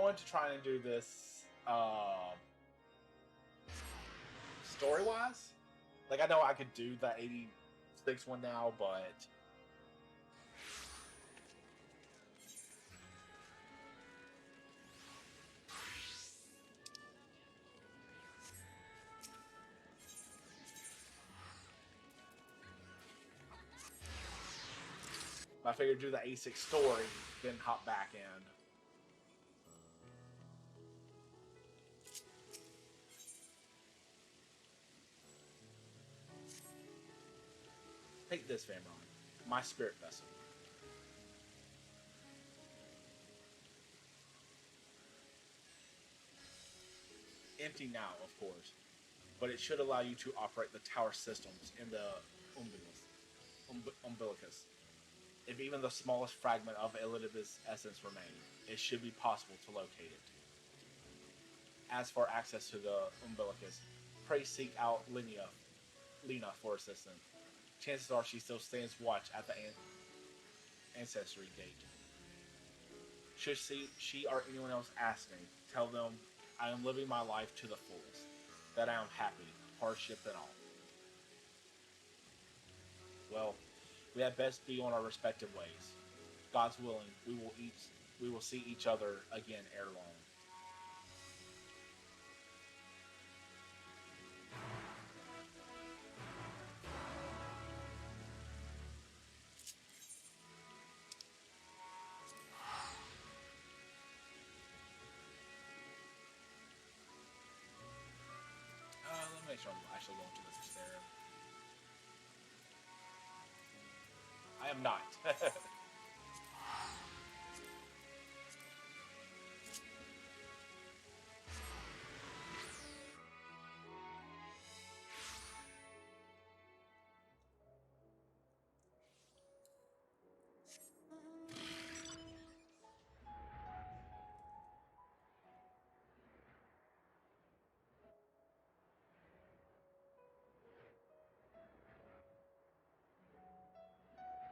going to try and do this story wise. Like I know I could do the 86 one now, but I figured do the 86 story, then hop back in. Take this, Vamron, my spirit vessel. Empty now, of course, but it should allow you to operate the tower systems in the umbilicus. If even the smallest fragment of Elidibus' essence remain, it should be possible to locate it. As for access to the umbilicus, pray seek out Lena for assistance. Chances are she still stands watch at the ancestry gate. Should she or anyone else ask me, tell them I am living my life to the fullest, that I am happy, hardship and all. Well, we had best be on our respective ways. God's willing, we will see each other again ere long. Let me make sure I'm actually going to this there. I am not.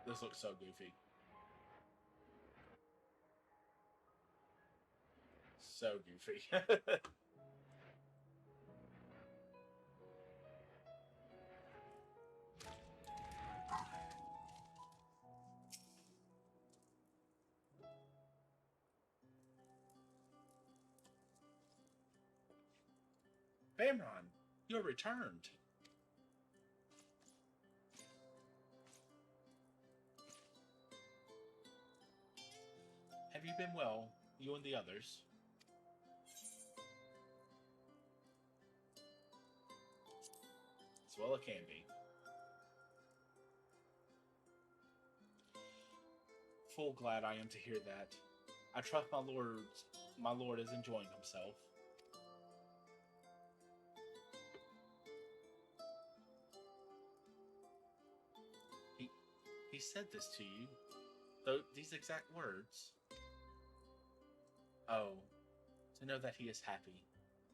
This looks so goofy. So goofy. Vamron, you are returned. Have you been well, you and the others? As well it can be. Full glad I am to hear that. I trust my lord is enjoying himself. He he said this to you, though these exact words. Oh, to know that he is happy,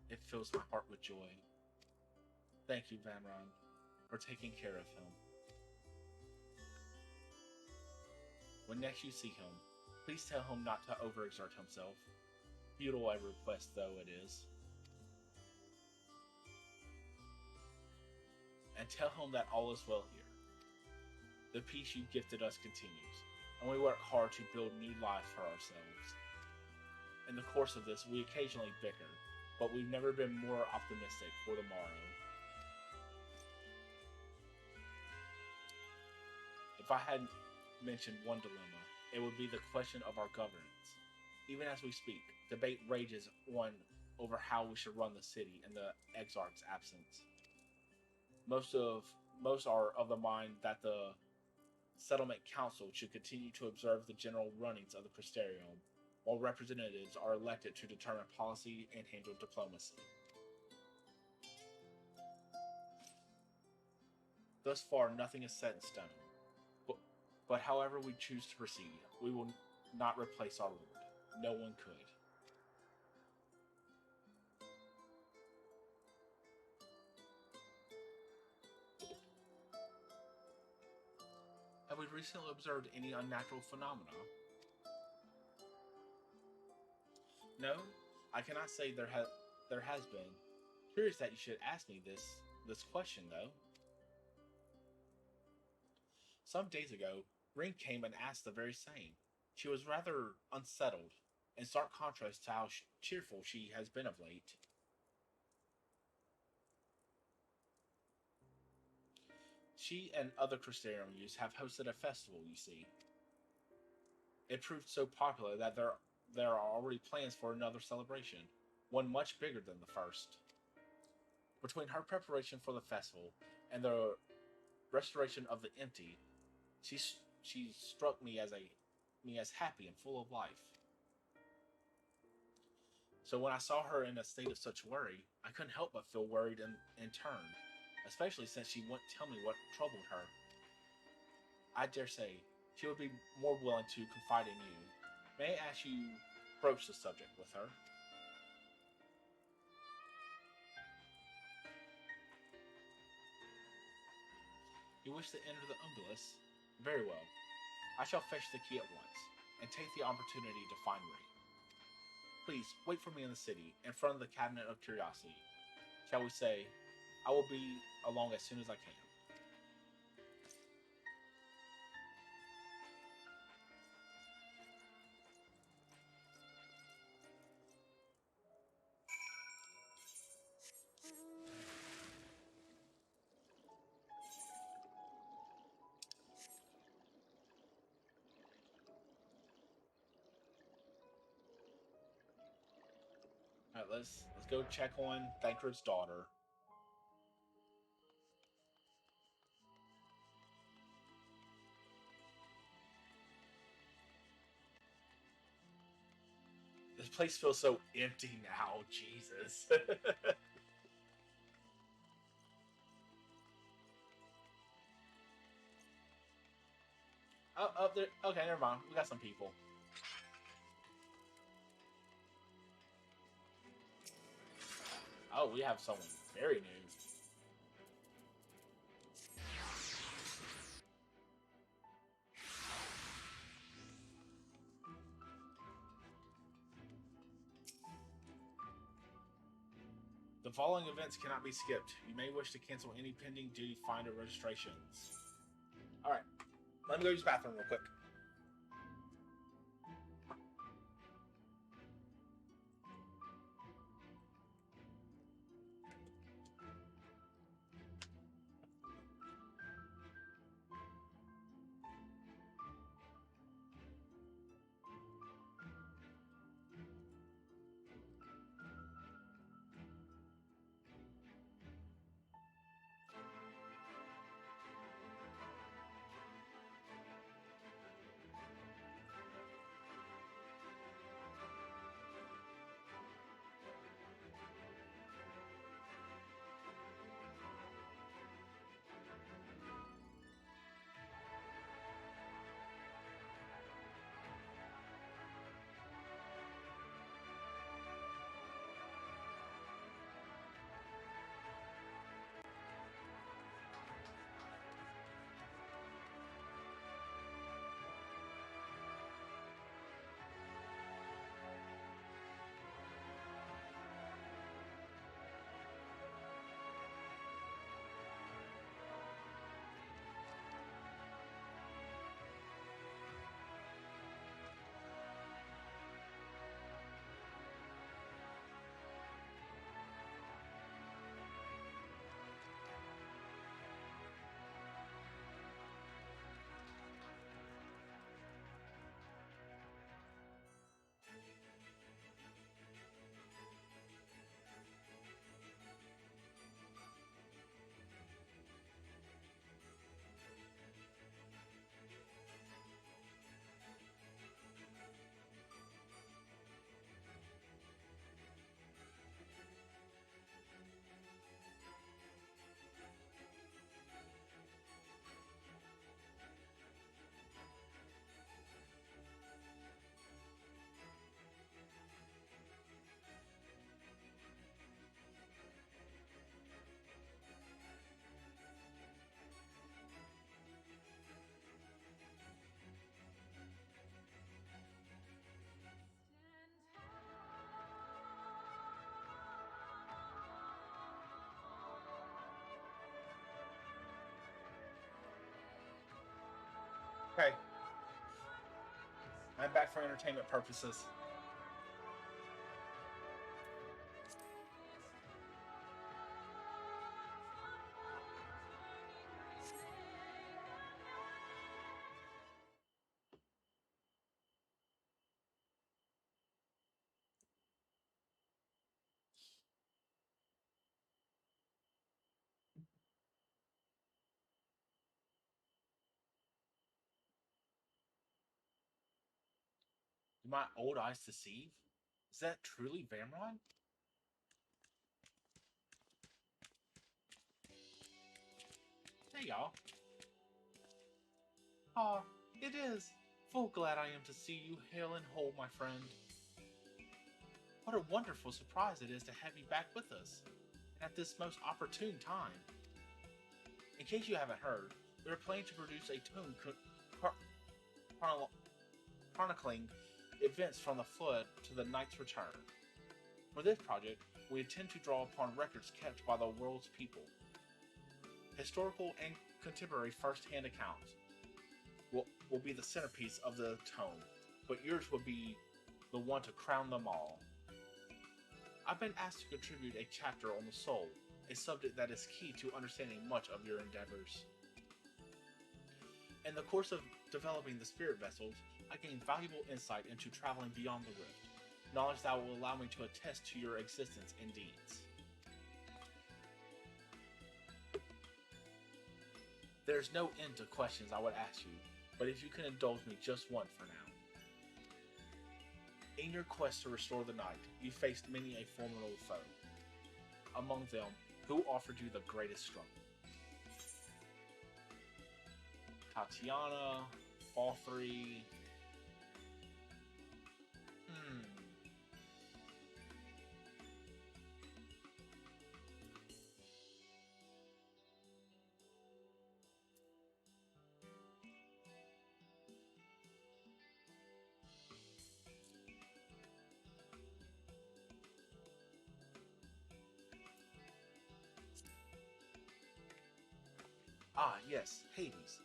it fills my heart with joy. Thank you, Vamron, for taking care of him. When next you see him, please tell him not to overexert himself, futile a request though it is. And tell him that all is well here. The peace you gifted us continues, and we work hard to build new lives for ourselves. In the course of this, we occasionally bicker, but we've never been more optimistic for the morrow. If I had mentioned one dilemma, it would be the question of our governance. Even as we speak, debate rages on over how we should run the city in the Exarch's absence. Most of most are of the mind that the settlement council should continue to observe the general runnings of the Presterium, while representatives are elected to determine policy and handle diplomacy. Thus far, nothing is set in stone. But however we choose to proceed, we will not replace our Lord. No one could. Have we recently observed any unnatural phenomena? No, I cannot say there has been. Curious that you should ask me this question though. Some days ago, Ring came and asked the very same. She was rather unsettled, in stark contrast to how cheerful she has been of late. She and other Crystarium youths have hosted a festival, you see. It proved so popular that there are already plans for another celebration, one much bigger than the first. Between her preparation for the festival and the restoration of the empty, she struck me as happy and full of life. So when I saw her in a state of such worry, I couldn't help but feel worried in turn, especially since she wouldn't tell me what troubled her. I dare say she would be more willing to confide in you. May I ask you broach the subject with her? You wish to enter the Umbulus? Very well. I shall fetch the key at once, and take the opportunity to find Ray. Please wait for me in the city, in front of the Cabinet of Curiosity. Shall we say, I will be along as soon as I can. Alright, let's go check on Thancred's daughter. This place feels so empty now, Jesus. Oh, there. Okay, never mind. We got some people. Oh, we have someone very new. The following events cannot be skipped. You may wish to cancel any pending duty finder registrations. Alright, let me go use the bathroom real quick. Okay, I'm back for entertainment purposes. Do my old eyes deceive? Is that truly Vamron? Hey, y'all. Ah, it is. Full glad I am to see you hale and whole, my friend. What a wonderful surprise it is to have you back with us, and at this most opportune time. In case you haven't heard, we are planning to produce a tome chron- chronicling events from the flood to the knight's return. For this project, we intend to draw upon records kept by the world's people. Historical and contemporary first-hand accounts will be the centerpiece of the tome, but yours will be the one to crown them all. I've been asked to contribute a chapter on the soul, a subject that is key to understanding much of your endeavors. In the course of developing the spirit vessels, I gained valuable insight into traveling beyond the rift, knowledge that will allow me to attest to your existence and deeds. There's no end to questions I would ask you, but if you can indulge me just one for now. In your quest to restore the night, you faced many a formidable foe. Among them, who offered you the greatest struggle? Tatiana, all three. Hmm. Ah, yes, Hades.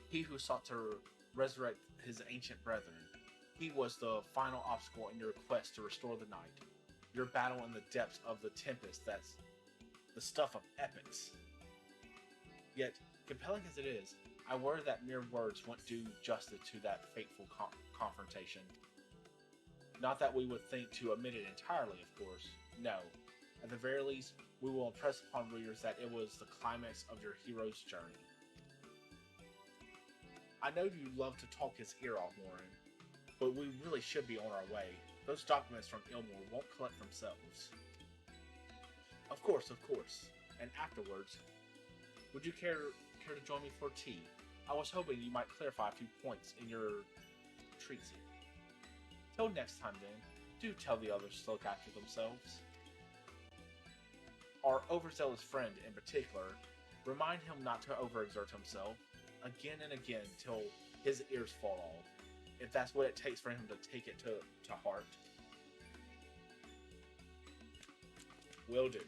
He who sought to resurrect his ancient brethren. He was the final obstacle in your quest to restore the night. Your battle in the depths of the tempest that's the stuff of epics. Yet, compelling as it is, I worry that mere words won't do justice to that fateful confrontation. Not that we would think to omit it entirely, of course. No. At the very least, we will impress upon readers that it was the climax of your hero's journey. I know you love to talk his ear off, Warren, but we really should be on our way. Those documents from Ilmore won't collect themselves. Of course, of course. And afterwards, would you care to join me for tea? I was hoping you might clarify a few points in your treatise. Till next time, then, do tell the others to look after themselves. Our overzealous friend, in particular, remind him not to overexert himself again and again till his ears fall off, if that's what it takes for him to take it to heart. Will do.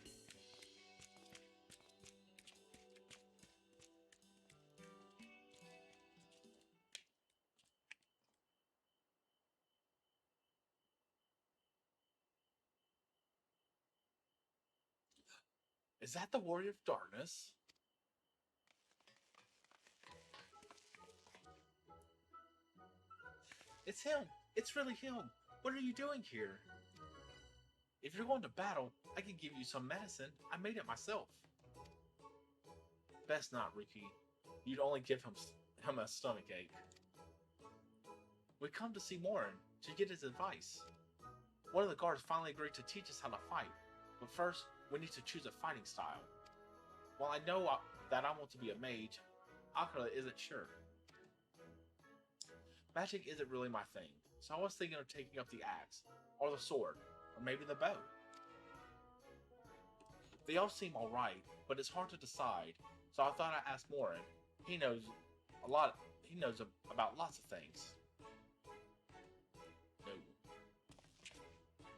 Is that the Warrior of Darkness? It's him! It's really him! What are you doing here? If you're going to battle, I can give you some medicine. I made it myself. Best not, Ricky. You'd only give him a stomach ache. We come to see Morin to get his advice. One of the guards finally agreed to teach us how to fight, but first we need to choose a fighting style. While I know that I want to be a mage, Akira isn't sure. Magic isn't really my thing, so I was thinking of taking up the axe, or the sword, or maybe the bow. They all seem alright, but it's hard to decide, so I thought I'd ask Morin. He knows a lot. He knows about lots of things. No,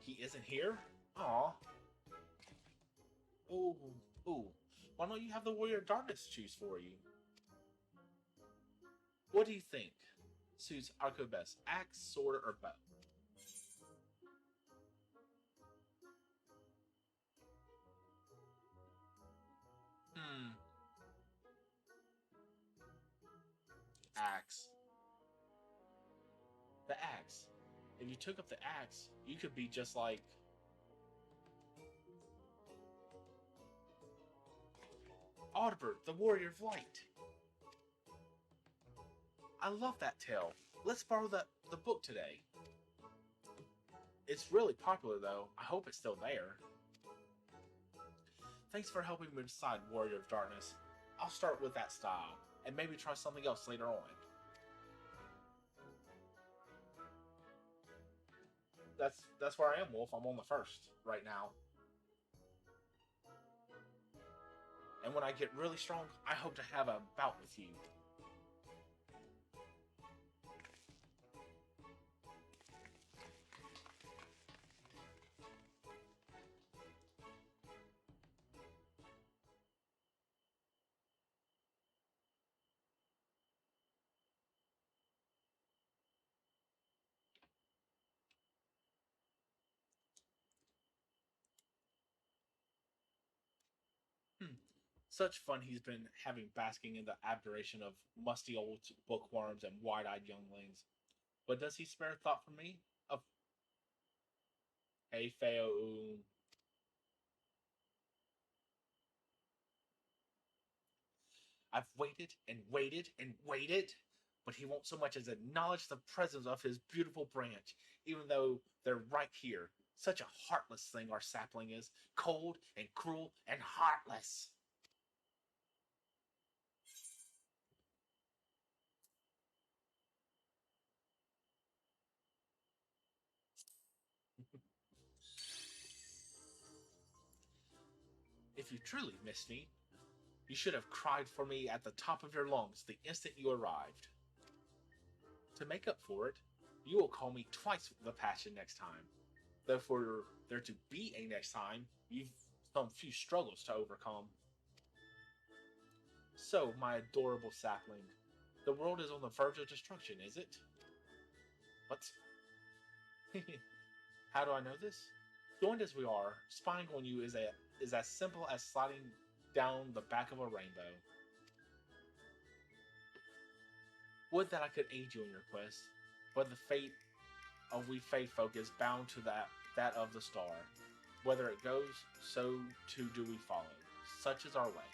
he isn't here. Aw. Ooh, ooh. Why don't you have the Warrior of Darkness choose for you? What do you think? suits Arco best? Axe, sword, or bow? Hmm, axe. The axe. If you took up the axe, you could be just like Audibert, the Warrior of Light. I love that tale. Let's borrow the book today. It's really popular though. I hope it's still there. Thanks for helping me decide Warrior of Darkness. I'll start with that style, and maybe try something else later on. That's where I am, Wolf. I'm on the first right now. And when I get really strong, I hope to have a bout with you. Hmm. Such fun he's been having basking in the aberration of musty old bookworms and wide-eyed younglings. But does he spare thought for me? Of hey Feo, I've waited and waited and waited, but he won't so much as acknowledge the presence of his beautiful branch, even though they're right here. Such a heartless thing our sapling is, cold and cruel and heartless. If you truly missed me, you should have cried for me at the top of your lungs the instant you arrived. To make up for it, you will call me twice the passion next time. Though for there to be a next time, you've some few struggles to overcome. So, my adorable sapling, the world is on the verge of destruction, is it? What? How do I know this? Joined as we are, spying on you is as simple as sliding down the back of a rainbow. Would that I could aid you in your quest, but the fate of we Fey folk is bound to that of the star. Whether it goes, so too do we follow. Such is our way.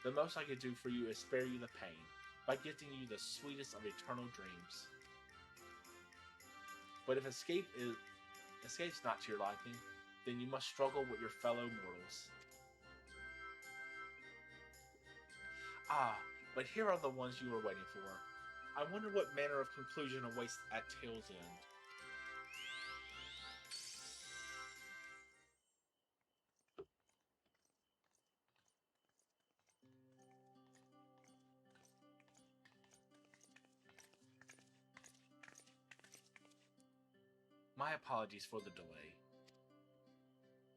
The most I could do for you is spare you the pain, by gifting you the sweetest of eternal dreams. But if escape's not to your liking, then you must struggle with your fellow mortals. Ah, but here are the ones you were waiting for. I wonder what manner of conclusion awaits at Tale's End. My apologies for the delay.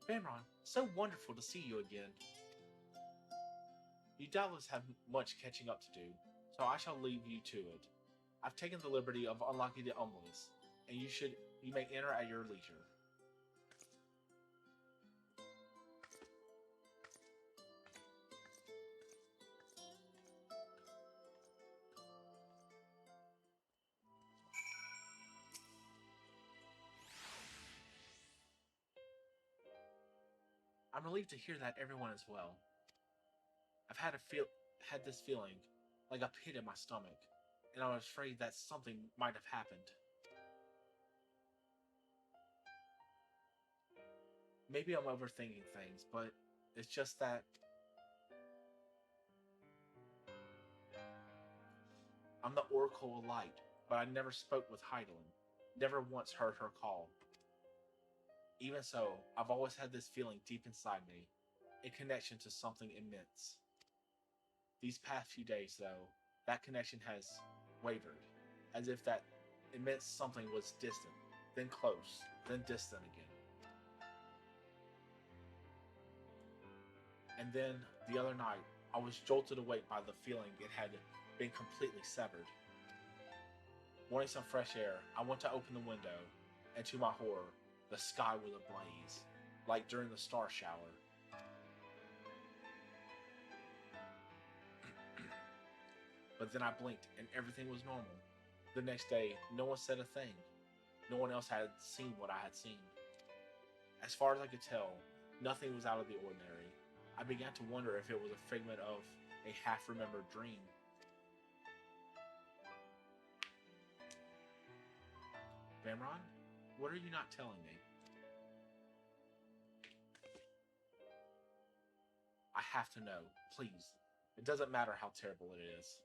Vamron, so wonderful to see you again. You doubtless have much catching up to do, so I shall leave you to it. I've taken the liberty of unlocking the umbrellas, and you may enter at your leisure. I'm relieved to hear that everyone is well. I've had this feeling, like a pit in my stomach, and I was afraid that something might have happened. Maybe I'm overthinking things, but it's just that I'm the Oracle of Light, but I never spoke with Heidelin, never once heard her call. Even so, I've always had this feeling deep inside me, a connection to something immense. These past few days, though, that connection has wavered, as if that immense something was distant, then close, then distant again. And then, the other night, I was jolted awake by the feeling it had been completely severed. Wanting some fresh air, I went to open the window, and to my horror, the sky was ablaze, like during the star shower. But then I blinked, and everything was normal. The next day, no one said a thing. No one else had seen what I had seen. As far as I could tell, nothing was out of the ordinary. I began to wonder if it was a figment of a half remembered dream. Vamron, what are you not telling me? I have to know, please. It doesn't matter how terrible it is.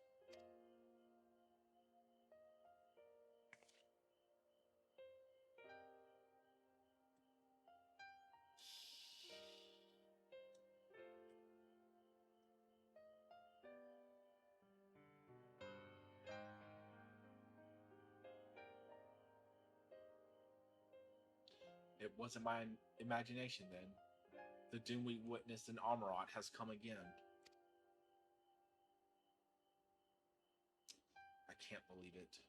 It wasn't my imagination then. The doom we witnessed in Amarant has come again. I can't believe it.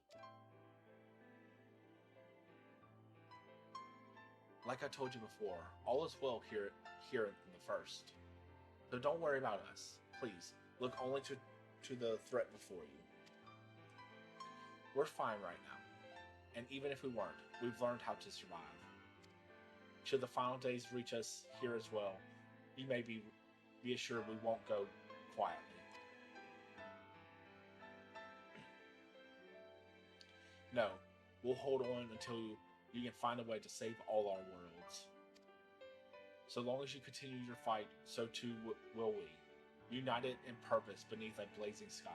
Like I told you before, all is well here in the first. So don't worry about us. Please, look only to the threat before you. We're fine right now. And even if we weren't, we've learned how to survive. Should the final days reach us here as well, you may be assured we won't go quietly. No, we'll hold on until you can find a way to save all our worlds. So long as you continue your fight, so too will we, united in purpose beneath a blazing sky.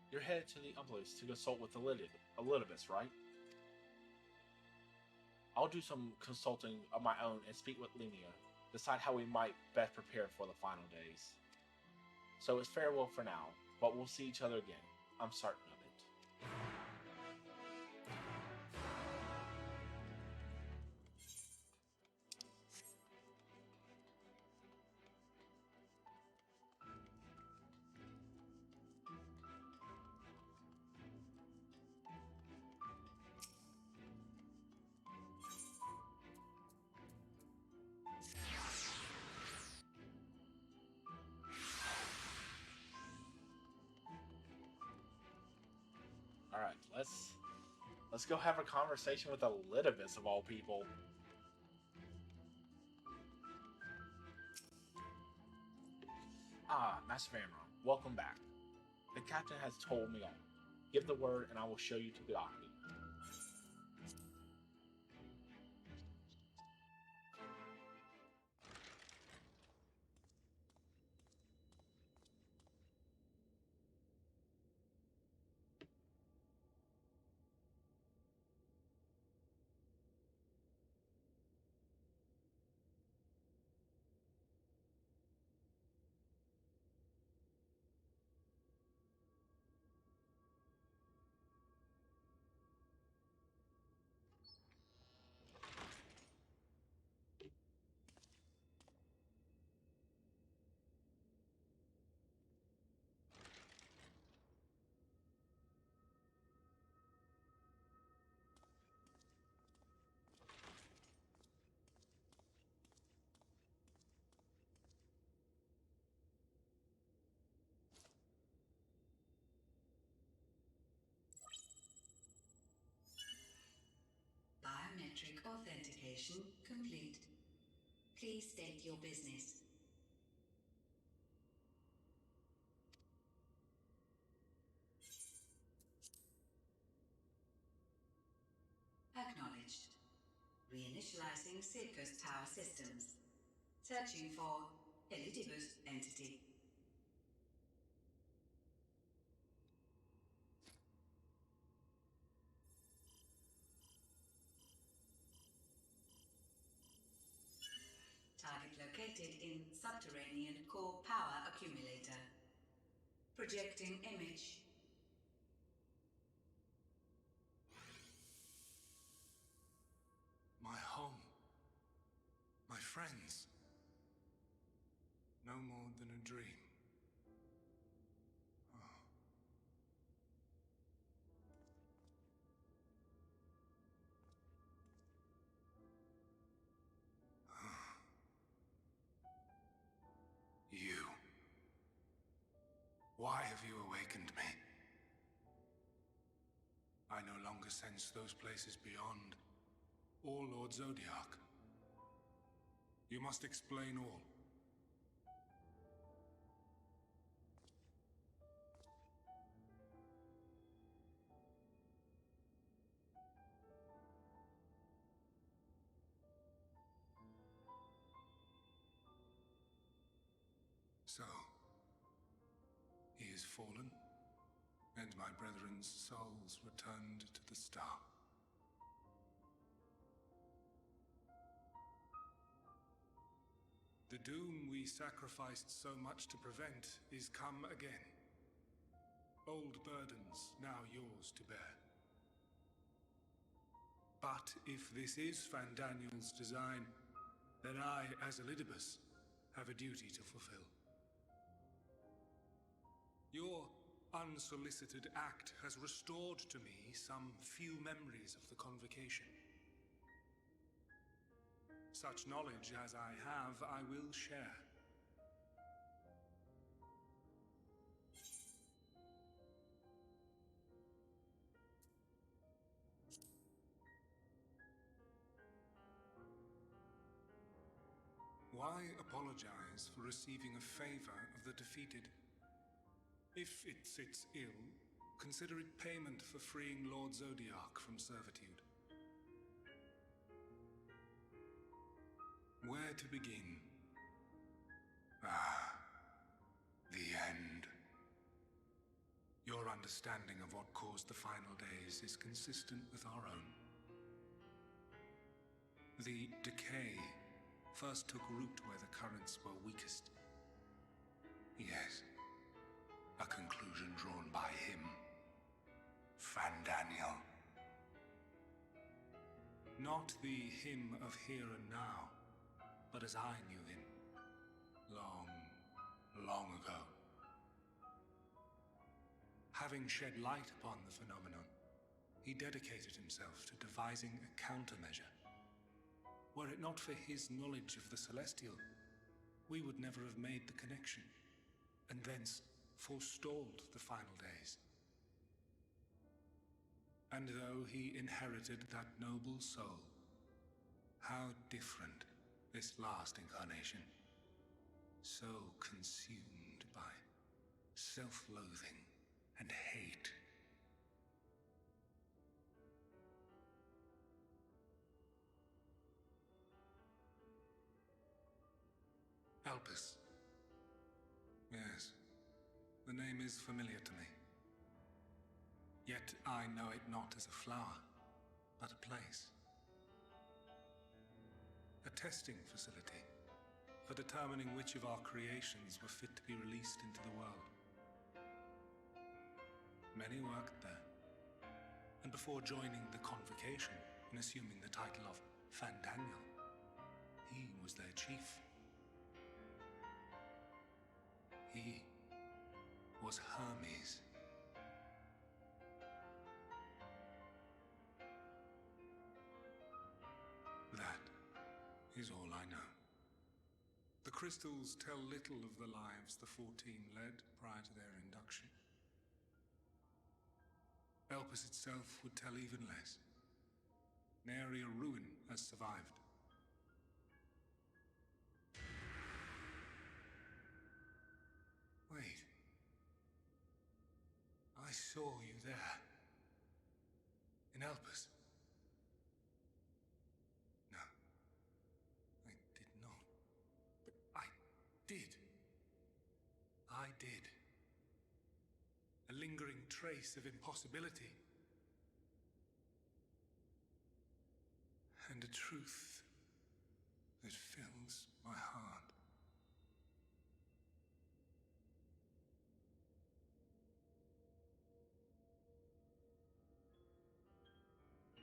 You're headed to the Umblis to consult with Elidibus, right? I'll do some consulting of my own and speak with Lemia, decide how we might best prepare for the final days. So it's farewell for now, but we'll see each other again. I'm certain of it. All right, let's go have a conversation with Elidibus of all people. Ah, Master Vamron, welcome back. The captain has told me all. Give the word, and I will show you to the Octi. Biometric authentication complete. Please state your business. Acknowledged. Reinitializing Circus Tower systems. Searching for Elidibus entity. Target located in subterranean core power accumulator. Projecting image. friends. No more than a dream. Oh. You. Why have you awakened me? I no longer sense those places beyond, or Lord Zodiac. You must explain all. So, he is fallen, and my brethren's souls returned to the star. The doom we sacrificed so much to prevent is come again. Old burdens now yours to bear. But if this is Fandaniel's design, then I, as Elidibus, have a duty to fulfill. Your unsolicited act has restored to me some few memories of the convocation. Such knowledge as I have, I will share. Why apologize for receiving a favor of the defeated? If it sits ill, consider it payment for freeing Lord Zodiac from servitude. Where to begin? Ah, the end. Your understanding of what caused the final days is consistent with our own. The decay first took root where the currents were weakest. Yes, a conclusion drawn by him, Fandaniel. Not the him of here and now, but as I knew him, long, long ago. Having shed light upon the phenomenon, he dedicated himself to devising a countermeasure. Were it not for his knowledge of the Celestial, we would never have made the connection, and thence forestalled the final days. And though he inherited that noble soul, how different this last incarnation, so consumed by self-loathing and hate. Elpis. Yes, the name is familiar to me. Yet I know it not as a flower, but a place. A testing facility for determining which of our creations were fit to be released into the world. Many worked there, and before joining the convocation and assuming the title of Fandaniel, he was their chief. He was Hermes. That is all I know. The crystals tell little of the lives the 14 led prior to their induction. Elpis itself would tell even less. Nary a ruin has survived. Wait. I saw you there. In Elpis. No. I did not. But I did. I did. A lingering trace of impossibility. And a truth that fills my heart.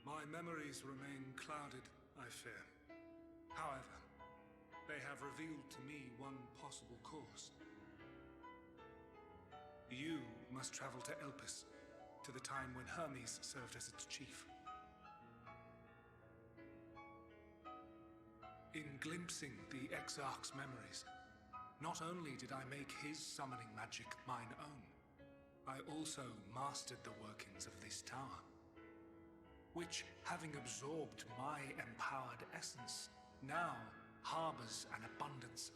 My memories remain clouded, I fear. However, They have revealed to me one possible course. You must travel to Elpis, to the time when Hermes served as its chief. In glimpsing the Exarch's memories, not only did I make his summoning magic mine own, I also mastered the workings of this tower, which, having absorbed my empowered essence, now harbors an abundance of